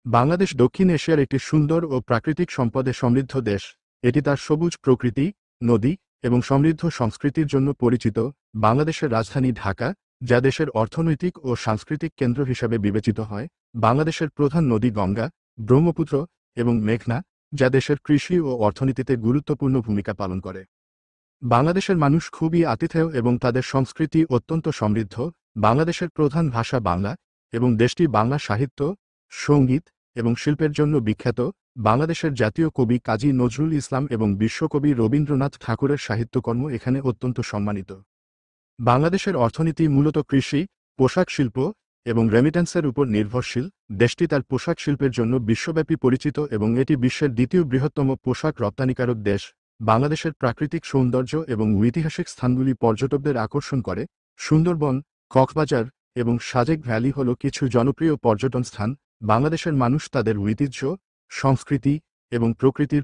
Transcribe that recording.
বাংলাদেশ দক্ষিণ এশিয়ার একটি সুন্দর ও প্রাকৃতিক সম্পদে সমৃদ্ধ দেশ। এটি তার সবুজ প্রকৃতি, নদী এবং সমৃদ্ধ সংস্কৃতির জন্য পরিচিত। বাংলাদেশের রাজধানী ঢাকা, যা দেশের অর্থনৈতিক ও সাংস্কৃতিক কেন্দ্র হিসাবে বিবেচিত হয়। বাংলাদেশের প্রধান নদী গঙ্গা, ব্রহ্মপুত্র এবং মেঘনা, যা দেশের কৃষি ও অর্থনীতিতে গুরুত্বপূর্ণ ভূমিকা পালন করে। বাংলাদেশের মানুষ খুবই আতিথেয় এবং তাদের সংস্কৃতি অত্যন্ত সমৃদ্ধ। বাংলাদেশের প্রধান ভাষা বাংলা এবং দেশটি বাংলা সাহিত্য, সঙ্গীত এবং শিল্পের জন্য বিখ্যাত। বাংলাদেশের জাতীয় কবি কাজী নজরুল ইসলাম এবং বিশ্বকবি রবীন্দ্রনাথ ঠাকুরের সাহিত্যকর্ম এখানে অত্যন্ত সম্মানিত। বাংলাদেশের অর্থনীতি মূলত কৃষি, পোশাক শিল্প এবং রেমিট্যান্সের উপর নির্ভরশীল। দেশটি তার পোশাক শিল্পের জন্য বিশ্বব্যাপী পরিচিত এবং এটি বিশ্বের দ্বিতীয় বৃহত্তম পোশাক রপ্তানিকারক দেশ। বাংলাদেশের প্রাকৃতিক সৌন্দর্য এবং ঐতিহাসিক স্থানগুলি পর্যটকদের আকর্ষণ করে। সুন্দরবন, কক্সবাজার এবং সাজেক ভ্যালি হল কিছু জনপ্রিয় পর্যটন স্থান। বাংলাদেশের মানুষ তাদের ঐতিহ্য, সংস্কৃতি এবং প্রকৃতির